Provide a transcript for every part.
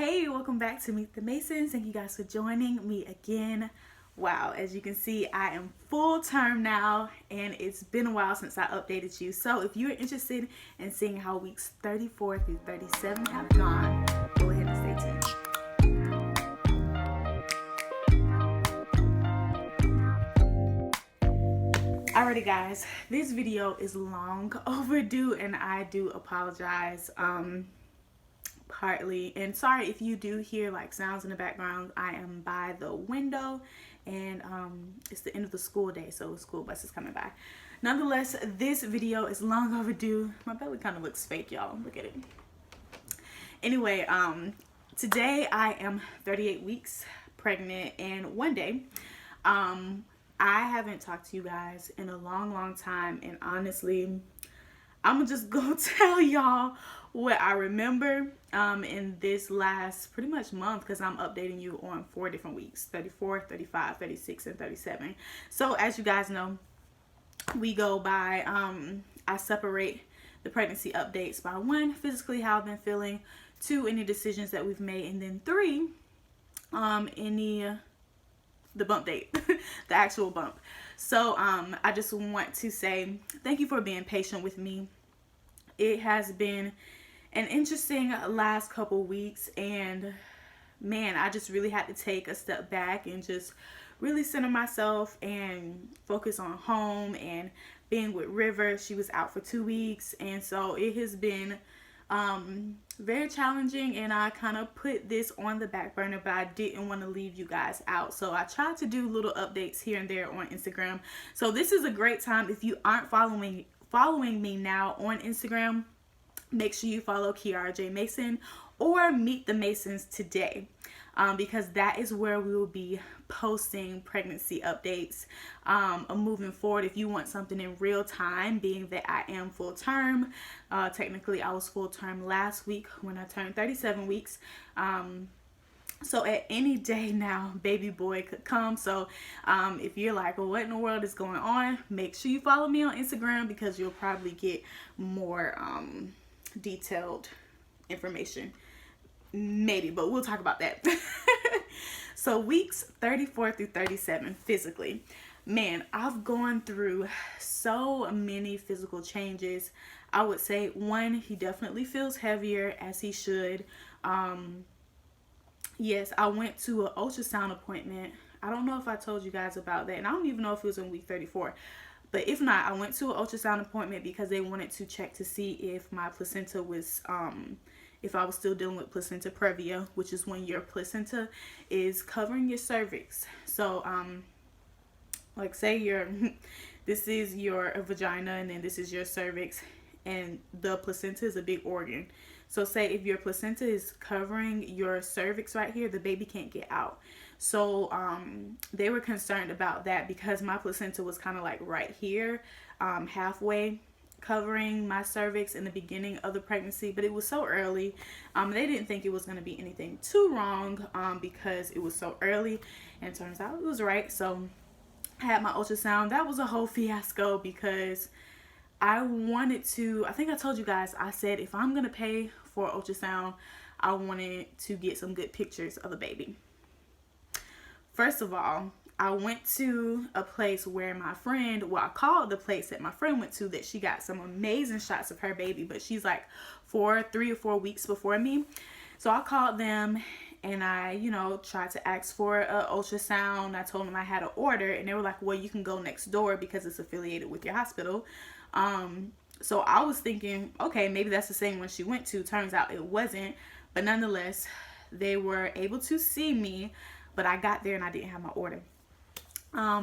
Hey, welcome back to Meet the Masons. Thank you guys for joining me again. Wow, as you can see, I am full term now, and it's been a while since I updated you. So if you're interested in seeing how weeks 34 through 37 have gone, go ahead and stay tuned. Alrighty guys, this video is long overdue and I do apologize. Partly, and sorry if you do hear like sounds in the background. I am by the window and it's the end of the school day, so the school bus is coming by. Nonetheless, this video is long overdue. My belly kind of looks fake, y'all. Look at it. Anyway, today I am 38 weeks pregnant, and one day I haven't talked to you guys in a long time, and honestly I'm gonna just go tell y'all what I remember in this last pretty much month, because I'm updating you on 4 different weeks: 34, 35, 36, and 37. So as you guys know, we go by I separate the pregnancy updates by 1, physically how I've been feeling; 2, any decisions that we've made; and then 3, the bump date, the actual bump. So I just want to say thank you for being patient with me. It has been an interesting last couple weeks, and man, I just really had to take a step back and just really center myself and focus on home and being with River. She was out for 2 weeks, and so it has been very challenging, and I kind of put this on the back burner, but I didn't want to leave you guys out, so I tried to do little updates here and there on Instagram. So this is a great time. If you aren't following me now on Instagram, make sure you follow Kiara J Mason or Meet the Masons today, because that is where we will be posting pregnancy updates moving forward. If you want something in real time, being that I am full term, technically I was full term last week when I turned 37 weeks. So at any day now, baby boy could come. So if you're like, well, what in the world is going on, make sure you follow me on Instagram, because you'll probably get more detailed information, maybe, but we'll talk about that. So weeks 34 through 37 physically, man, I've gone through so many physical changes. I would say 1, he definitely feels heavier, as he should. Yes, I went to an ultrasound appointment. I don't know if I told you guys about that, and I don't even know if it was in week 34. But if not, I went to an ultrasound appointment because they wanted to check to see if my placenta was, if I was still dealing with placenta previa, which is when your placenta is covering your cervix. So, like say this is your vagina, and then this is your cervix, and the placenta is a big organ. So say if your placenta is covering your cervix right here, the baby can't get out. So they were concerned about that, because my placenta was kind of like right here, halfway covering my cervix in the beginning of the pregnancy, but it was so early. They didn't think it was going to be anything too wrong because it was so early, and it turns out it was right. So I had my ultrasound. That was a whole fiasco, because I wanted to, I think I told you guys, I said if I'm going to pay for ultrasound, I wanted to get some good pictures of the baby. First of all, I went to a place where my friend, well, I called the place that my friend went to, that she got some amazing shots of her baby, but she's like 3 or 4 weeks before me. So I called them, and I, tried to ask for an ultrasound. I told them I had an order, and they were like, well, you can go next door because it's affiliated with your hospital. So I was thinking, okay, maybe that's the same one she went to. Turns out it wasn't, but nonetheless, they were able to see me, but I got there and I didn't have my order.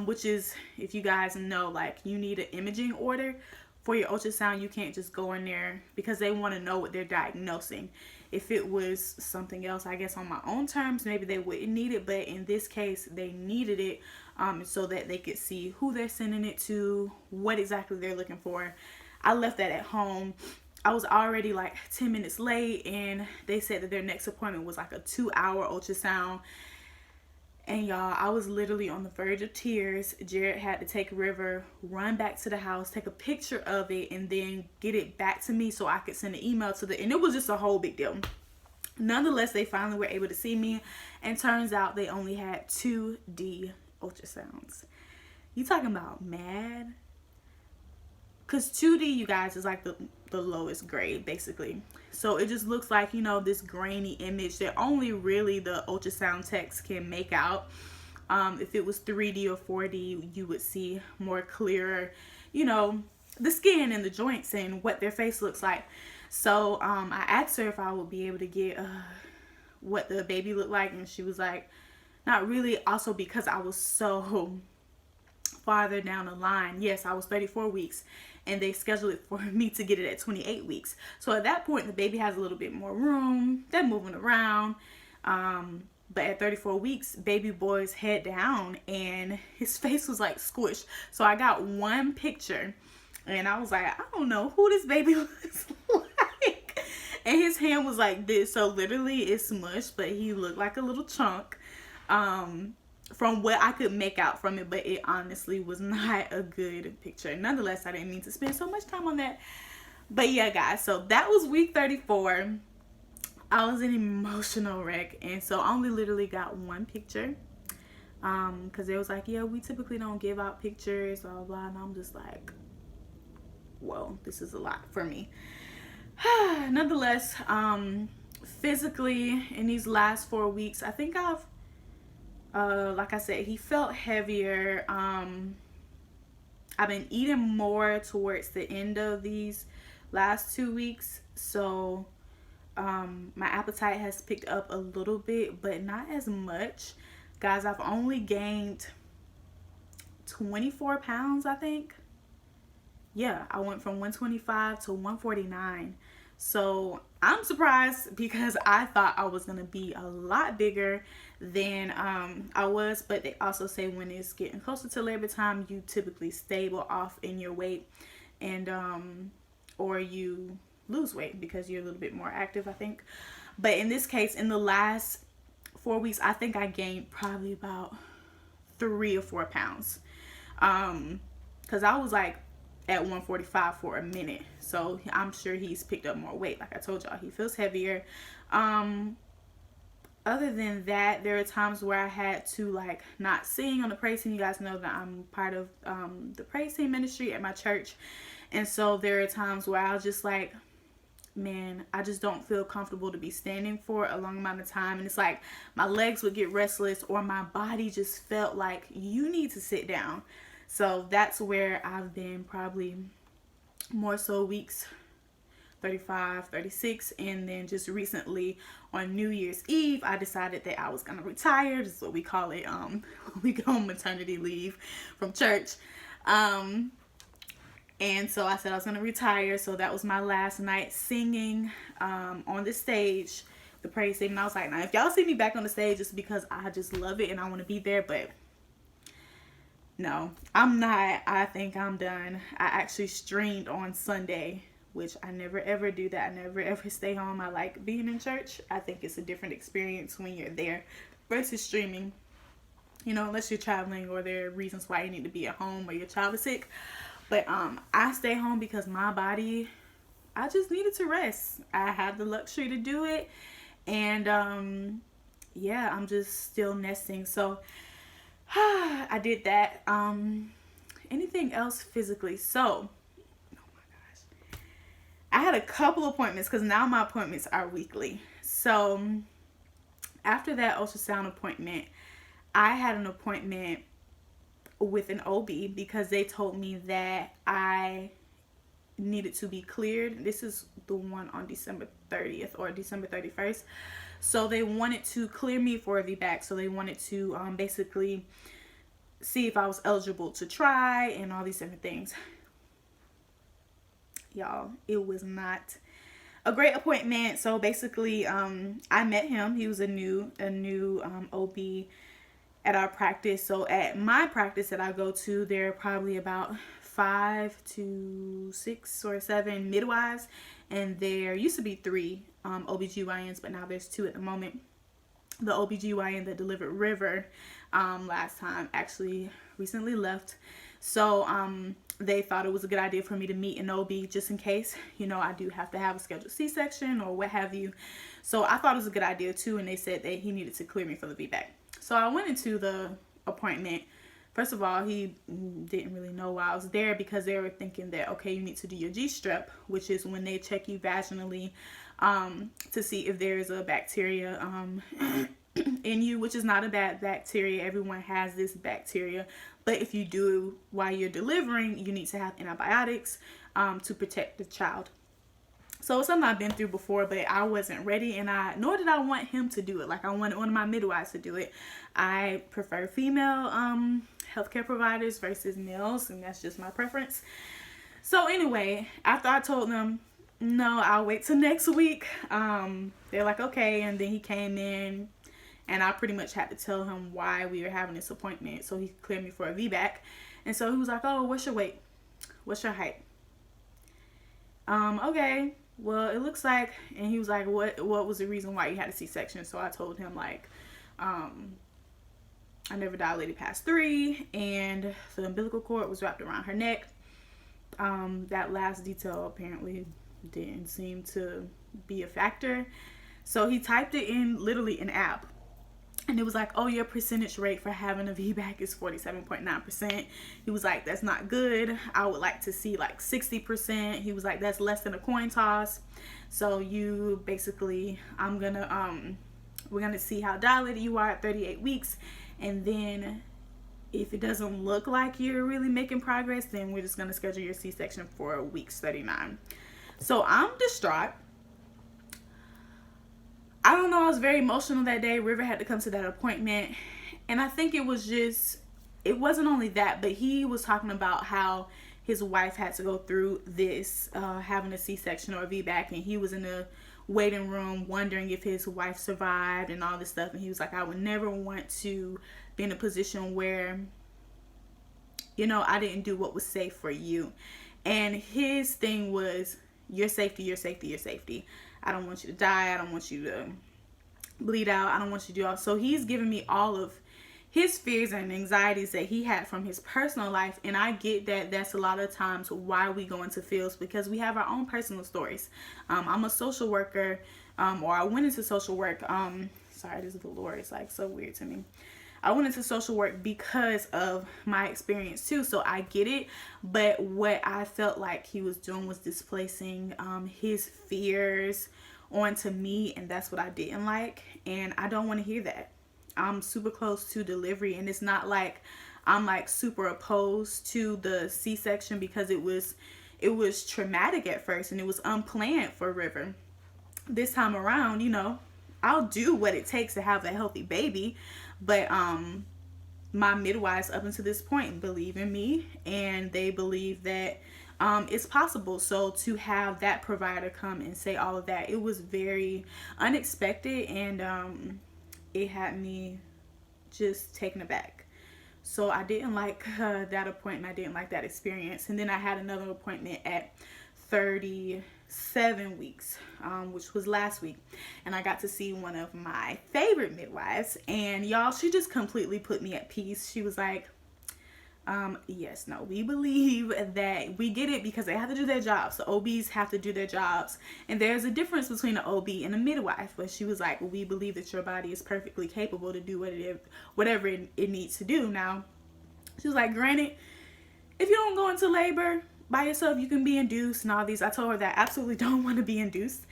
Which is, if you guys know, like, you need an imaging order for your ultrasound. You can't just go in there, because they want to know what they're diagnosing. If it was something else, I guess on my own terms, maybe they wouldn't need it, but in this case, they needed it so that they could see who they're sending it to, what exactly they're looking for. I left that at home. I was already like 10 minutes late, and they said that their next appointment was like a 2-hour ultrasound. And y'all, I was literally on the verge of tears. Jared had to take River, run back to the house, take a picture of it, and then get it back to me so I could send an email to and it was just a whole big deal. Nonetheless, they finally were able to see me, and turns out they only had 2D ultrasounds. You talking about mad? Because 2D, you guys, is like the lowest grade, basically. So it just looks like, you know, this grainy image that only really the ultrasound text can make out. If it was 3D or 4D, you would see more clearer, you know, the skin and the joints and what their face looks like. So I asked her if I would be able to get what the baby looked like, and she was like, not really. Also, because I was so farther down the line. Yes, I was 34 weeks, and they scheduled it for me to get it at 28 weeks. So at that point, the baby has a little bit more room. They're moving around. But at 34 weeks, baby boy's head down, and his face was like squished. So I got one picture, and I was like, I don't know who this baby looks like. And his hand was like this, so literally it's smushed, but he looked like a little chunk. From what I could make out from it, but it honestly was not a good picture. Nonetheless, I didn't mean to spend so much time on that. But yeah, guys, so that was week 34. I was an emotional wreck, and so I only literally got one picture. Because they was like, yeah, we typically don't give out pictures, blah, blah, blah. And I'm just like, whoa, this is a lot for me. Nonetheless, physically, in these last 4 weeks, I think I've, like I said, he felt heavier. I've been eating more towards the end of these last 2 weeks. So my appetite has picked up a little bit, but not as much. Guys, I've only gained 24 pounds, I think. Yeah, I went from 125 to 149. So I'm surprised, because I thought I was going to be a lot bigger than I was. But they also say when it's getting closer to labor time, you typically stable off in your weight, and or you lose weight because you're a little bit more active, I think. But in this case, in the last 4 weeks, I think I gained probably about 3 or 4 pounds, because I was like at 145 for a minute. So I'm sure he's picked up more weight. Like I told y'all, he feels heavier. Other than that, there are times where I had to like not sing on the praise team. You guys know that I'm part of the praise team ministry at my church, and so there are times where I'll just like, man, I just don't feel comfortable to be standing for a long amount of time. And it's like my legs would get restless, or my body just felt like you need to sit down. So that's where I've been probably more so weeks 35, 36. And then just recently on New Year's Eve, I decided that I was going to retire. This is what we call it. We go on maternity leave from church. And so I said I was going to retire. So that was my last night singing on the stage, the praise team. And I was like, now if y'all see me back on the stage, it's because I just love it and I want to be there. But no, I'm not. I think I'm done. I actually streamed on Sunday, which I never ever do that. I never ever stay home. I like being in church. I think it's a different experience when you're there versus streaming. You know, unless you're traveling or there are reasons why you need to be at home or your child is sick. But I stay home because my body, I just needed to rest. I had the luxury to do it. And yeah, I'm just still nesting. So I did that. Anything else physically? So, oh my gosh, I had a couple appointments, because now my appointments are weekly. So after that ultrasound appointment, I had an appointment with an OB because they told me that I needed to be cleared. This is the one on December 30th or December 31st. So they wanted to clear me for a VBAC. So they wanted to basically see if I was eligible to try and all these different things. Y'all, it was not a great appointment. So basically, I met him. He was a new OB at our practice. So at my practice that I go to, there are probably about 5 to 6 or 7 midwives, and there used to be 3 OBGYNs, but now there's 2 at the moment. The OBGYN that delivered River last time actually recently left. So they thought it was a good idea for me to meet an OB just in case, you know, I do have to have a scheduled C-section or what have you. So I thought it was a good idea too, and they said that he needed to clear me for the VBAC. So I went into the appointment. First of all, he didn't really know why I was there, because they were thinking that, okay, you need to do your G-strep, which is when they check you vaginally to see if there is a bacteria in you, which is not a bad bacteria. Everyone has this bacteria, but if you do while you're delivering, you need to have antibiotics to protect the child. So it's something I've been through before, but I wasn't ready, and nor did I want him to do it. Like, I wanted one of my midwives to do it. I prefer female healthcare providers versus males, and that's just my preference. So anyway, after I told them, no, I'll wait till next week, they're like, okay. And then he came in, and I pretty much had to tell him why we were having this appointment so he could clear me for a VBAC. And so he was like, oh, what's your weight? What's your height? Okay. Well, it looks like, and he was like, what was the reason why you had a C-section? So I told him, like, I never dilated past 3, and the umbilical cord was wrapped around her neck. That last detail apparently didn't seem to be a factor. So he typed it in, literally an app, and it was like, oh, your percentage rate for having a VBAC is 47.9%. He was like, that's not good. I would like to see like 60%. He was like, that's less than a coin toss. So you basically, we're gonna see how dilated you are at 38 weeks. And then if it doesn't look like you're really making progress, then we're just gonna schedule your C-section for week 39. So I'm distraught. I don't know, I was very emotional that day. River had to come to that appointment. And I think it wasn't only that, but he was talking about how his wife had to go through this, having a C-section or a VBAC, and he was in the waiting room wondering if his wife survived and all this stuff. And he was like, I would never want to be in a position where, you know, I didn't do what was safe for you. And his thing was, your safety, your safety, your safety. I don't want you to die. I don't want you to bleed out. I don't want you to do all. So he's giving me all of his fears and anxieties that he had from his personal life. And I get that that's a lot of times why we go into fields, because we have our own personal stories. I'm a social worker, or I went into social work. Sorry, this is the Lord. It's like so weird to me. I went into social work because of my experience too, so I get it. But what I felt like he was doing was displacing his fears onto me, and that's what I didn't like, and I don't want to hear that. I'm super close to delivery, and it's not like I'm like super opposed to the C-section, because it was traumatic at first, and it was unplanned for River. This time around, you know, I'll do what it takes to have a healthy baby. But my midwives up until this point believe in me, and they believe that it's possible. So to have that provider come and say all of that, it was very unexpected, and it had me just taken aback. So I didn't like that appointment. I didn't like that experience. And then I had another appointment at 37 weeks, which was last week, and I got to see one of my favorite midwives, and y'all, she just completely put me at peace. She was like, yes, no, we believe that we get it, because they have to do their jobs. The OBs have to do their jobs, and there's a difference between an OB and a midwife. But she was like, we believe that your body is perfectly capable to do whatever it needs to do. Now, she was like, granted, if you don't go into labor by yourself, you can be induced and all these. I told her that I absolutely don't want to be induced,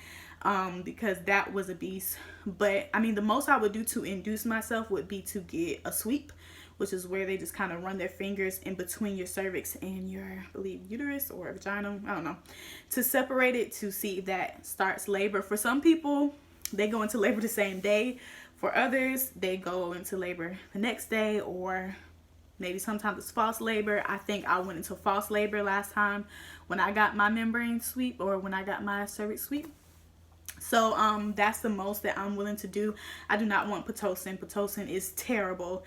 because that was a beast. But I mean, the most I would do to induce myself would be to get a sweep, which is where they just kind of run their fingers in between your cervix and your, I believe, uterus or vagina, I don't know, to separate it, to see if that starts labor. For some people, they go into labor the same day. For others, they go into labor the next day, or maybe sometimes it's false labor. I think I went into false labor last time when I got my membrane sweep, or when I got my cervix sweep. So that's the most that I'm willing to do. I do not want Pitocin. Pitocin is terrible.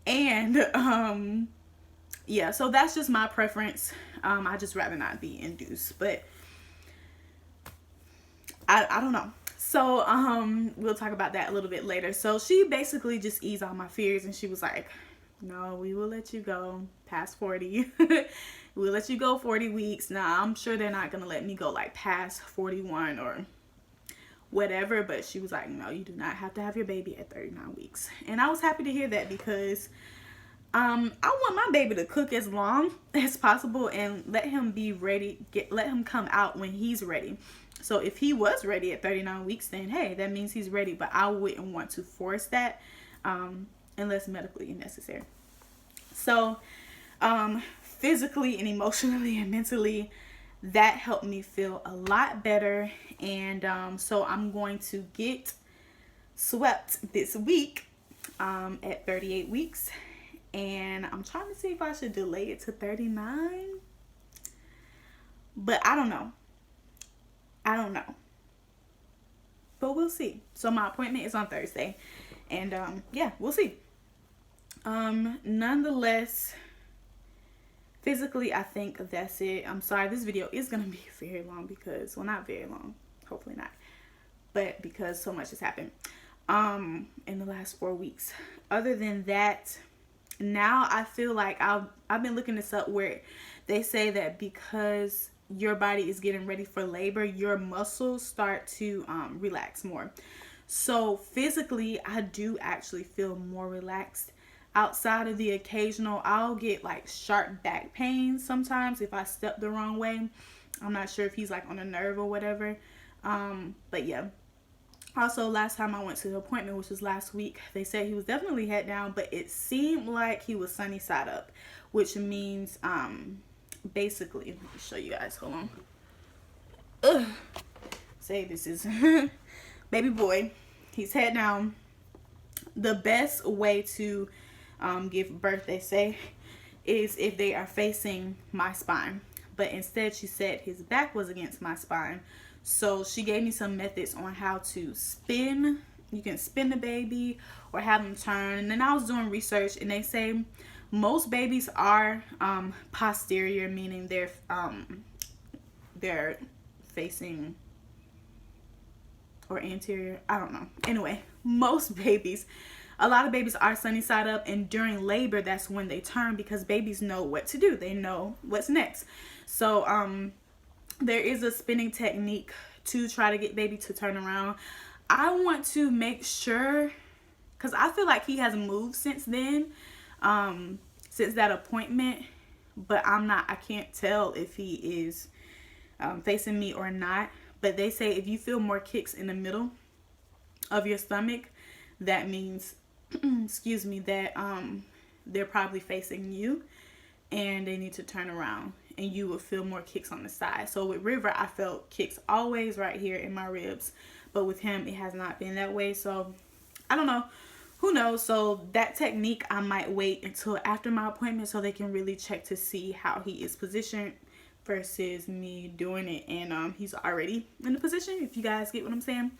And yeah, so that's just my preference. I just rather not be induced, but I don't know. So we'll talk about that a little bit later. So she basically just eased all my fears, and she was like, no, we will let you go past 40. We'll let you go 40 weeks. Now, I'm sure they're not going to let me go like past 41 or whatever. But she was like, no, you do not have to have your baby at 39 weeks. And I was happy to hear that, because I want my baby to cook as long as possible and let him be ready, let him come out when he's ready. So if he was ready at 39 weeks, then hey, that means he's ready. But I wouldn't want to force that unless medically necessary. So physically and emotionally and mentally, that helped me feel a lot better. And so I'm going to get swept this week at 38 weeks. And I'm trying to see if I should delay it to 39. But I don't know. But we'll see. So my appointment is on Thursday. And yeah, we'll see. Nonetheless, physically, I think that's it. I'm sorry, this video is going to be very long because, well, not very long. Hopefully not. But because so much has happened in the last 4 weeks. Other than that, now I feel like I've been looking this up, where they say that because your body is getting ready for labor, your muscles start to relax more. So physically, I do actually feel more relaxed. Outside of the occasional, I'll get like sharp back pains sometimes if I step the wrong way. I'm not sure if he's like on a nerve or whatever. But yeah. Also, last time I went to the appointment, which was last week, they said he was definitely head down, but it seemed like he was sunny side up, which means, basically, let me show you guys, hold on. Say this is baby boy. He's head down. The best way to give birth, they say, is if they are facing my spine. But instead, she said his back was against my spine. So she gave me some methods on how to spin. You can spin the baby or have him turn. And then I was doing research, and they say most babies are posterior, meaning they're facing, or anterior. I don't know. Anyway, most babies, a lot of babies are sunny side up, and during labor, that's when they turn, because babies know what to do. They know what's next. So there is a spinning technique to try to get baby to turn around. I want to make sure, because I feel like he has moved since then, since that appointment, but I can't tell if he is facing me or not. But they say if you feel more kicks in the middle of your stomach, that means excuse me, that they're probably facing you and they need to turn around, and you will feel more kicks on the side. So with River, I felt kicks always right here in my ribs, but with him, it has not been that way. So I don't know, who knows? So that technique, I might wait until after my appointment so they can really check to see how he is positioned versus me doing it and he's already in the position, if you guys get what I'm saying.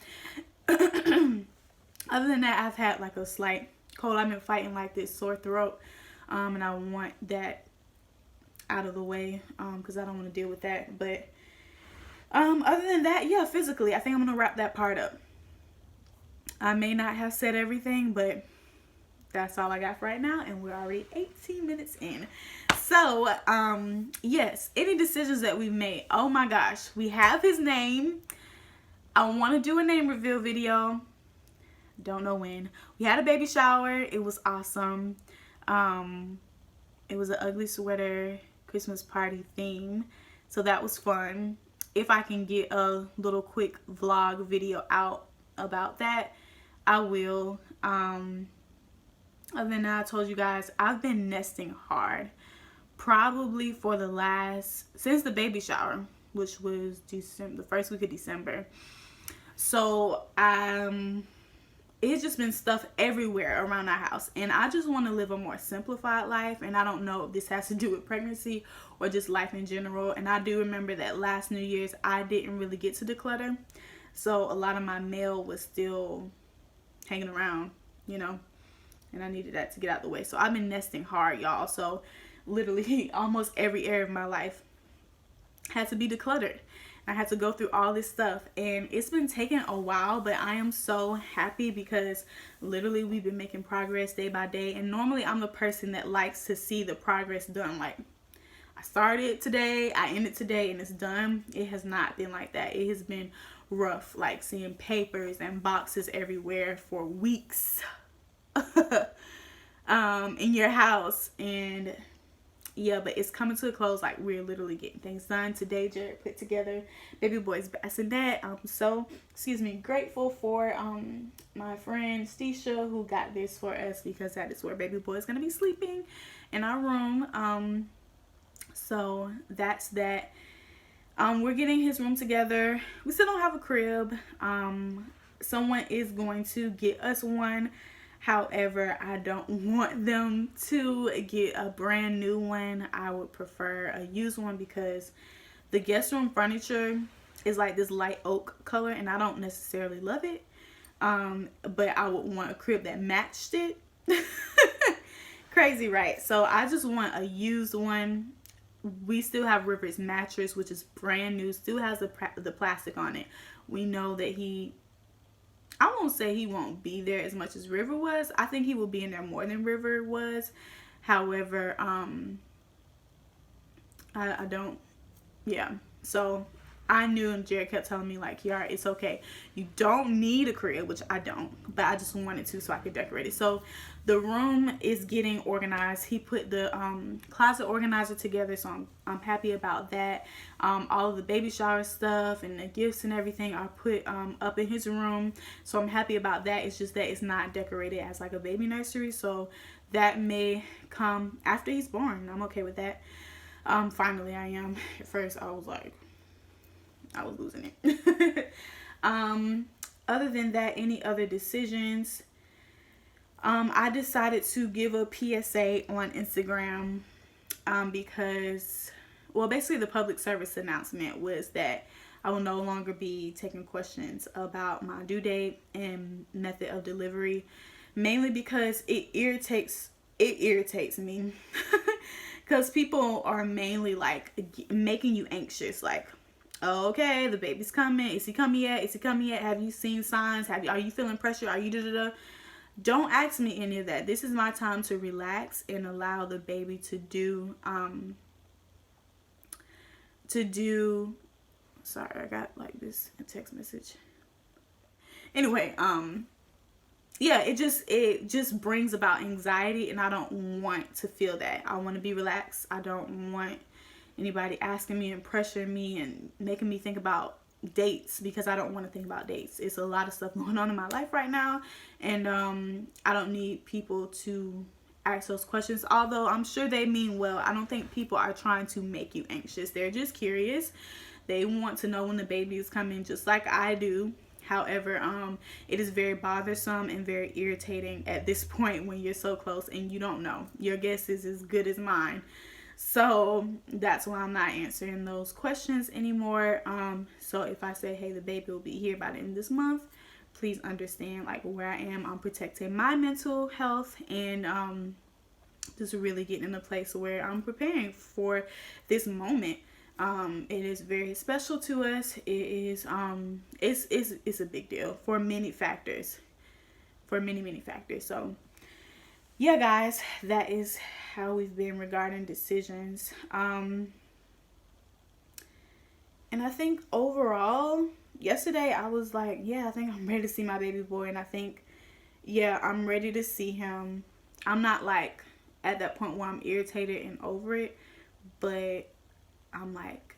Other than that, I've had like a slight cold. I've been fighting like this sore throat, and I want that out of the way because I don't want to deal with that. But other than that, yeah, physically, I think I'm gonna wrap that part up. I may not have said everything, but that's all I got for right now, and we're already 18 minutes in. So yes, any decisions that we've made, oh my gosh, we have his name. I want to do a name reveal video, don't know when. We had a baby shower, it was awesome. It was an ugly sweater Christmas party theme, so that was fun. If I can get a little quick vlog video out about that, I will. Other than that, I told you guys I've been nesting hard, probably for the since the baby shower, which was December, the first week of December. So it's just been stuff everywhere around our house, and I just want to live a more simplified life. And I don't know if this has to do with pregnancy or just life in general. And I do remember that last New Year's I didn't really get to declutter, so a lot of my mail was still hanging around, you know, and I needed that to get out the way. So I've been nesting hard, y'all. So literally almost every area of my life had to be decluttered. I had to go through all this stuff, and it's been taking a while, but I am so happy because literally we've been making progress day by day. And normally I'm the person that likes to see the progress done. Like, I started today, I ended today, and it's done. It has not been like that. It has been rough, like seeing papers and boxes everywhere for weeks in your house. And yeah, but it's coming to a close. Like, we're literally getting things done today. Jared put together baby boy's bassinet. I'm so grateful for my friend Stisha, who got this for us, because that is where baby boy is going to be sleeping, in our room. So that's that. We're getting his room together. We still don't have a crib. Someone is going to get us one. However, I don't want them to get a brand new one. I would prefer a used one, because the guest room furniture is like this light oak color, and I don't necessarily love it. But I would want a crib that matched it. Crazy, right? So I just want a used one. We still have River's mattress, which is brand new, still has the plastic on it. We know that I won't say he won't be there as much as River was. I think he will be in there more than River was. However, I don't, yeah. So I knew, and Jared kept telling me, like, Kiara, it's okay. You don't need a crib, which I don't, but I just wanted to so I could decorate it. So the room is getting organized. He put the closet organizer together, so I'm happy about that. All of the baby shower stuff and the gifts and everything are put up in his room, so I'm happy about that. It's just that it's not decorated as like a baby nursery, so that may come after he's born. I'm okay with that. Finally, I am. At first, I was losing it. Other than that, any other decisions? I decided to give a PSA on Instagram because, well, basically the public service announcement was that I will no longer be taking questions about my due date and method of delivery, mainly because it irritates me. Because people are mainly like making you anxious, like, oh, okay, the baby's coming. Is he coming yet? Is he coming yet? Have you seen signs? Are you feeling pressure? Are you da-da-da? Don't ask me any of that. This is my time to relax and allow the baby to do, sorry, I got like this a text message. Anyway, yeah, it just brings about anxiety, and I don't want to feel that. I want to be relaxed. I don't want anybody asking me and pressuring me and making me think about dates, because I don't want to think about dates. It's a lot of stuff going on in my life right now, and I don't need people to ask those questions, although I'm sure they mean well. I don't think people are trying to make you anxious. They're just curious. They want to know when the baby is coming, just like I do. However, it is very bothersome and very irritating at this point when you're so close and you don't know. Your guess is as good as mine. So that's why I'm not answering those questions anymore. So if I say, hey, the baby will be here by the end of this month, please understand like where I am. I'm protecting my mental health and just really getting in a place where I'm preparing for this moment. It is very special to us. It is it's a big deal for many factors. For many factors. So yeah, guys, that is how we've been regarding decisions. And I think overall, yesterday I was like, yeah, I think I'm ready to see my baby boy, and I think, yeah, I'm ready to see him. I'm not like at that point where I'm irritated and over it, but I'm like,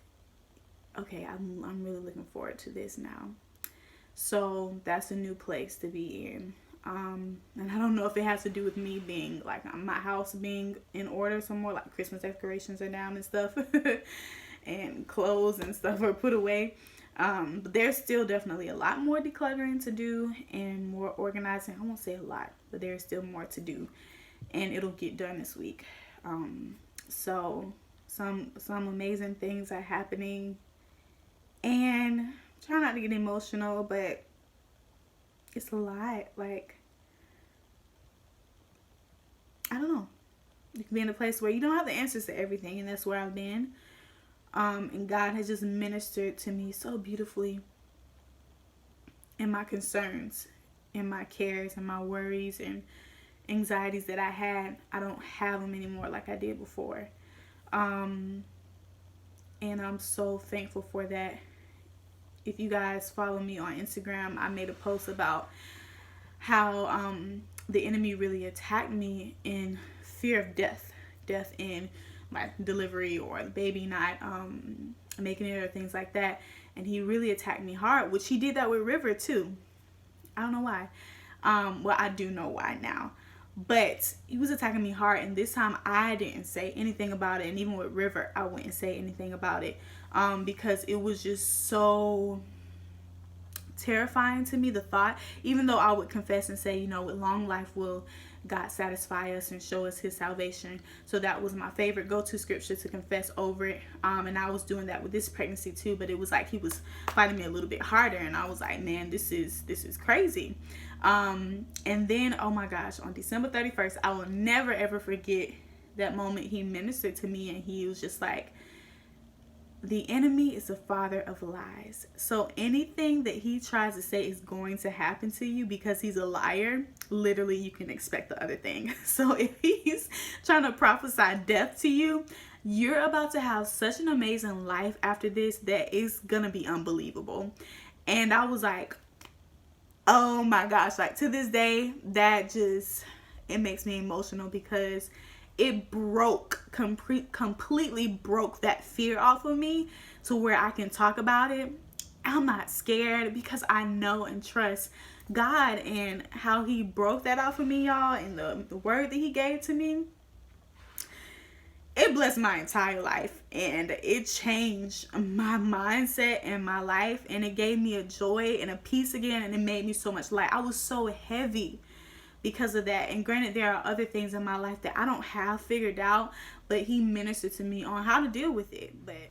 okay, I'm really looking forward to this now. So that's a new place to be in. And I don't know if it has to do with me being like my house being in order some more, like Christmas decorations are down and stuff and clothes and stuff are put away. But there's still definitely a lot more decluttering to do and more organizing. I won't say a lot, but there's still more to do, and it'll get done this week. So some amazing things are happening, and try not to get emotional, but it's a lot. Like, I don't know. You can be in a place where you don't have the answers to everything, and that's where I've been. And God has just ministered to me so beautifully in my concerns, in my cares, and my worries and anxieties that I had. I don't have them anymore like I did before. And I'm so thankful for that. if you guys follow me on Instagram, I made a post about how the enemy really attacked me in fear of death in my delivery or the baby not making it or things like that. And he really attacked me hard, which he did that with River too. I don't know why. Well, I do know why now. But he was attacking me hard, and this time I didn't say anything about it. And even with River, I wouldn't say anything about it because it was just so terrifying to me, the thought. Even though I would confess and say, with long life will God satisfy us and show us his salvation. So that was my favorite go-to scripture to confess over it. And I was doing that with this pregnancy too, but it was like he was fighting me a little bit harder, and I was like, man, this is crazy. And then, oh my gosh, on December 31st, I will never ever forget that moment he ministered to me, and he was just like, the enemy is the father of lies. So anything that he tries to say is going to happen to you because he's a liar, literally you can expect the other thing. So if he's trying to prophesy death to you, you're about to have such an amazing life after this that is gonna be unbelievable. And I was like, oh my gosh, like to this day, that just, it makes me emotional because it completely broke that fear off of me to where I can talk about it. I'm not scared because I know and trust God and how he broke that off of me, y'all, and the word that he gave to me. It blessed my entire life, and it changed my mindset and my life, and it gave me a joy and a peace again, and it made me so much light. I was so heavy because of that. And granted, there are other things in my life that I don't have figured out, but he ministered to me on how to deal with it. But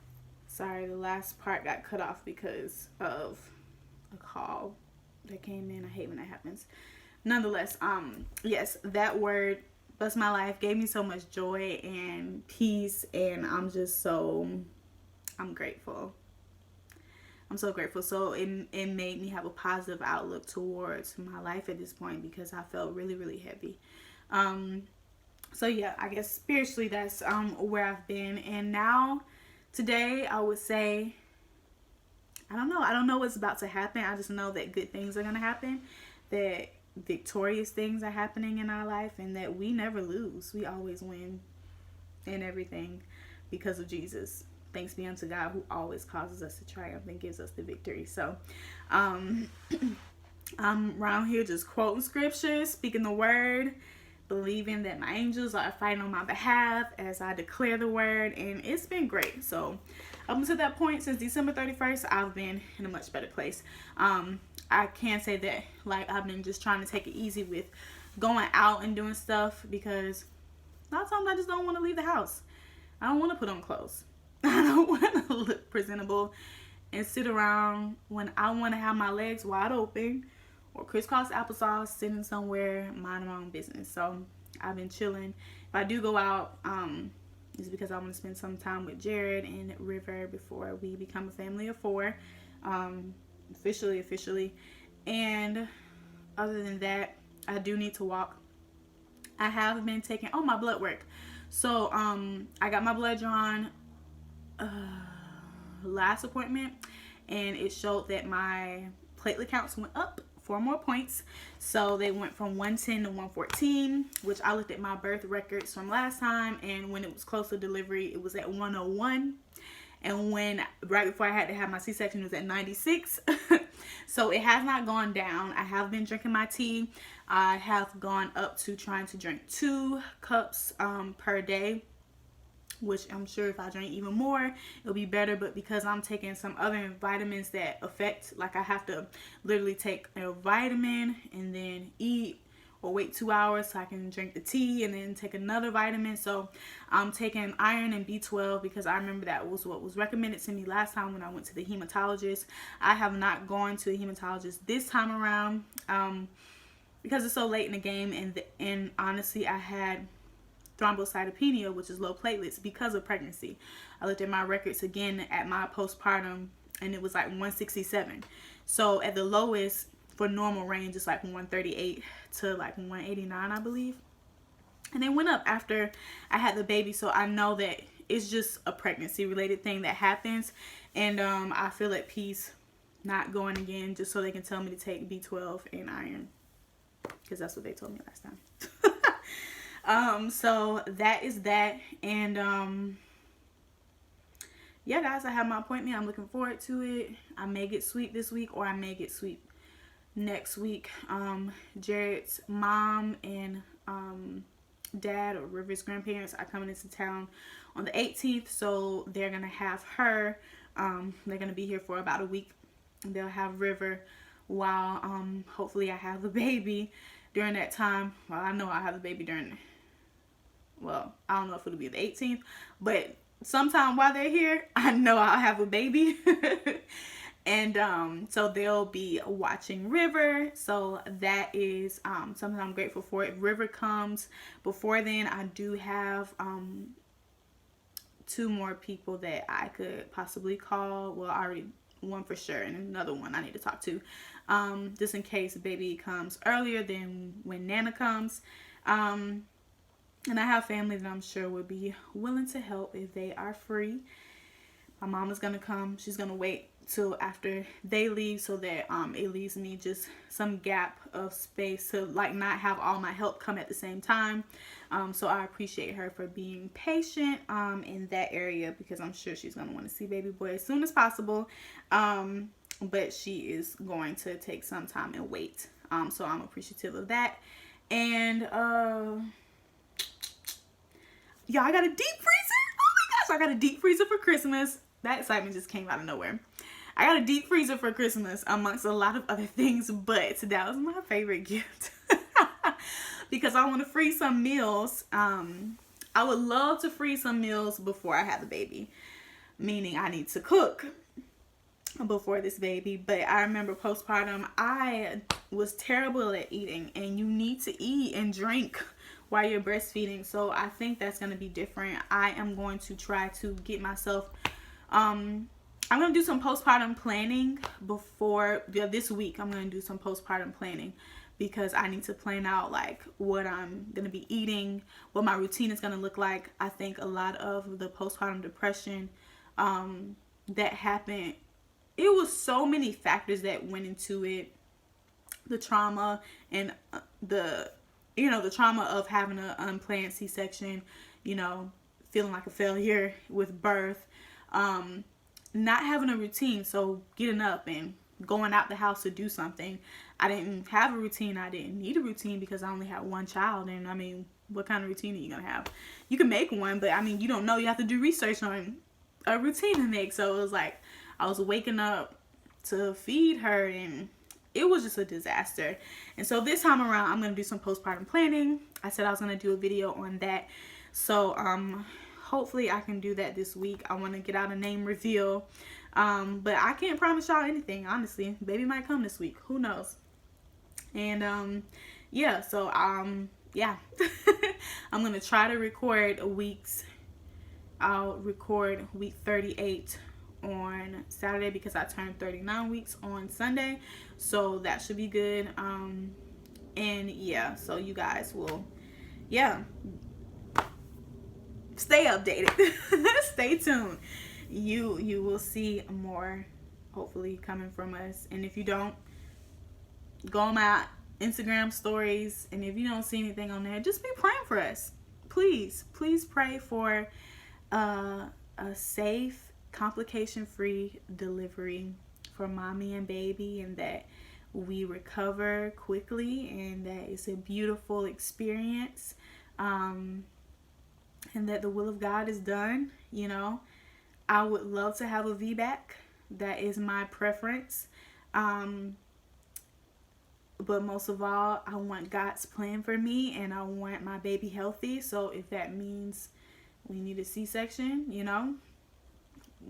sorry, the last part got cut off because of a call that came in. I hate when that happens. Nonetheless, yes, that word blessed my life, gave me so much joy and peace, and I'm grateful. I'm so grateful. So it made me have a positive outlook towards my life at this point because I felt really, really heavy. So yeah, I guess spiritually that's where I've been. And now today I would say, I don't know what's about to happen. I just know that good things are going to happen, that victorious things are happening in our life, and that we never lose. We always win in everything because of Jesus. Thanks be unto God who always causes us to triumph and gives us the victory. So I'm around here just quoting scriptures, speaking the word, believing that my angels are fighting on my behalf as I declare the word, and it's been great. So up until that point, since December 31st, I've been in a much better place. I can say that like I've been just trying to take it easy with going out and doing stuff because a lot of times I just don't want to leave the house. I don't want to put on clothes. I don't want to look presentable and sit around when I want to have my legs wide open or crisscross applesauce sitting somewhere minding my own business. So I've been chilling. If I do go out, it's because I want to spend some time with Jared and River before we become a family of 4, officially. And other than that, I do need to walk. I have been taking my blood work. So I got my blood drawn last appointment, and it showed that my platelet counts went up 4 more points. So they went from 110 to 114, which I looked at my birth records from last time, and when it was close to delivery, it was at 101. And when right before I had to have my C-section, it was at 96. So it has not gone down. I have been drinking my tea. I have gone up to trying to drink 2 cups per day, which I'm sure if I drink even more, it'll be better. But because I'm taking some other vitamins that affect, like I have to literally take a vitamin and then eat or wait 2 hours so I can drink the tea and then take another vitamin. So I'm taking iron and B12 because I remember that was what was recommended to me last time when I went to the hematologist. I have not gone to the hematologist this time around because it's so late in the game, and honestly I had thrombocytopenia, which is low platelets, because of pregnancy. I looked at my records again at my postpartum and it was like 167. So at the lowest for normal range, it's like 138 to like 189, I believe. And they went up after I had the baby. So I know that it's just a pregnancy related thing that happens. And I feel at peace not going again just so they can tell me to take B12 and iron, because that's what they told me last time. So that is that. And yeah, guys, I have my appointment. I'm looking forward to it. I may get sweet this week, or I may get sweet next week. Jared's mom and dad, or River's grandparents, are coming into town on the 18th, so they're gonna have her. They're gonna be here for about a week. They'll have River while hopefully I have the baby during that time. Well, I know I have the baby during, well, I don't know if it'll be the 18th, but sometime while they're here, I know I'll have a baby. And so they'll be watching River. So that is something I'm grateful for. If River comes before then, I do have 2 more people that I could possibly call. Well, I already, one for sure, and another one I need to talk to, just in case baby comes earlier than when Nana comes. And I have family that I'm sure would be willing to help if they are free. My mom is gonna come. She's gonna wait till after they leave, so that it leaves me just some gap of space to like not have all my help come at the same time. So I appreciate her for being patient in that area, because I'm sure she's gonna want to see baby boy as soon as possible. But she is going to take some time and wait. So I'm appreciative of that. And y'all, I got a deep freezer. Oh my gosh, I got a deep freezer for Christmas. That excitement just came out of nowhere. I got a deep freezer for Christmas amongst a lot of other things, but that was my favorite gift. Because I want to freeze some meals. I would love to freeze some meals before I have the baby. Meaning I need to cook before this baby. But I remember postpartum, I was terrible at eating. And you need to eat and drink while you're breastfeeding. So I think that's going to be different. I am going to try to get myself... I'm going to do some postpartum planning before... Yeah, this week I'm going to do some postpartum planning. Because I need to plan out like what I'm going to be eating, what my routine is going to look like. I think a lot of the postpartum depression that happened, it was so many factors that went into it. The trauma and the trauma of having an unplanned C-section, feeling like a failure with birth, not having a routine. So getting up and going out the house to do something. I didn't have a routine. I didn't need a routine because I only had one child. And I mean, what kind of routine are you going to have? You can make one, but I mean, you don't know. You have to do research on a routine to make. So it was like, I was waking up to feed her and it was just a disaster. And so this time around, I'm going to do some postpartum planning. I said I was going to do a video on that. So, hopefully I can do that this week. I want to get out a name reveal. But I can't promise y'all anything, honestly. Baby might come this week. Who knows? And, yeah, so, yeah. I'm going to try to record weeks. I'll record week 38 on Saturday because I turned 39 weeks on Sunday. So that should be good. And, yeah, so you guys will, yeah, stay updated. Stay tuned. You will see more hopefully coming from us. And if you don't, go on my Instagram stories, and if you don't see anything on there, just be praying for us. Please pray for a safe, complication-free delivery for mommy and baby, and that we recover quickly, and that it's a beautiful experience, and that the will of God is done. I would love to have a VBAC. That is my preference. But most of all, I want God's plan for me, and I want my baby healthy. So if that means we need a C-section,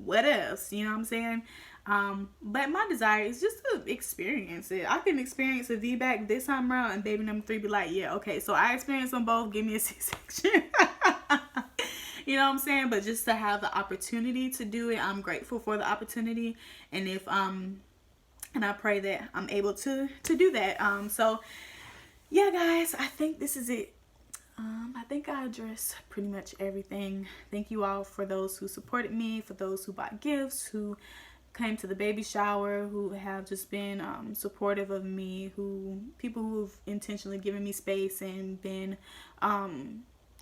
what else? You know what I'm saying? But my desire is just to experience it. I can experience a VBAC this time around, and baby number 3 be like, yeah, okay, so I experienced them both. Give me a C-section. You know what I'm saying? But just to have the opportunity to do it, I'm grateful for the opportunity. And if and I pray that I'm able to do that. So yeah, guys, I think this is it. I think I addressed pretty much everything. Thank you all for those who supported me, for those who bought gifts, who came to the baby shower, who have just been supportive of me, people who've intentionally given me space and been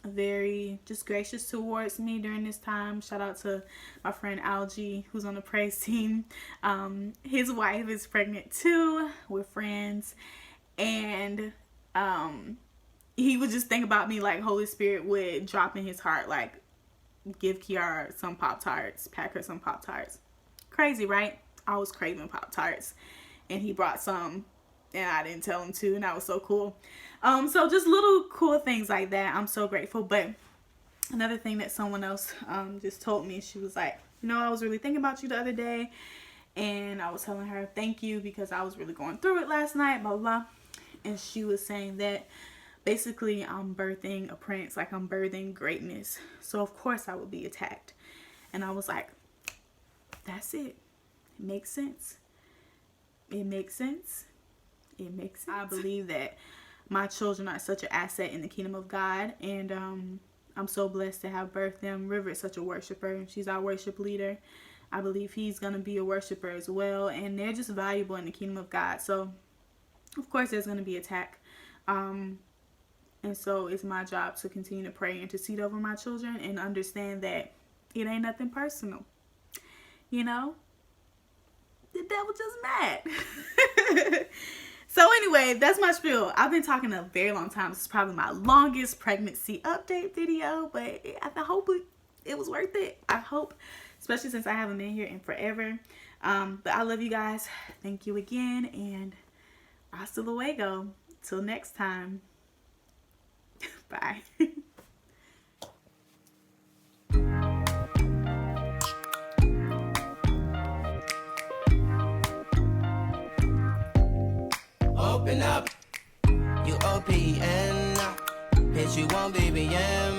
very just gracious towards me during this time. Shout out to my friend Algie, who's on the praise team. His wife is pregnant too. We're friends, and he would just think about me like Holy Spirit would drop in his heart, like, give Kiara some Pop-Tarts, pack her some Pop-Tarts. Crazy, right? I was craving Pop-Tarts, and he brought some, and I didn't tell him to, and that was so cool. So just little cool things like that. I'm so grateful. But another thing that someone else just told me, she was like, I was really thinking about you the other day, and I was telling her thank you because I was really going through it last night, blah, blah, blah. And she was saying that basically I'm birthing a prince, like I'm birthing greatness. So of course I would be attacked. And I was like, that's it. It makes sense. It makes sense. It makes sense. I believe that my children are such an asset in the kingdom of God, and I'm so blessed to have birthed them. River is such a worshiper. She's our worship leader. I believe he's going to be a worshiper as well, and they're just valuable in the kingdom of God. So of course there's going to be attack, and so it's my job to continue to pray and intercede over my children and understand that it ain't nothing personal. The devil just mad. So anyway, that's my spiel. I've been talking a very long time. This is probably my longest pregnancy update video, but I hope it was worth it. I hope, especially since I haven't been here in forever. But I love you guys. Thank you again, and hasta luego. Till next time. Bye. Open up, you OPN, bitch, you want BBM.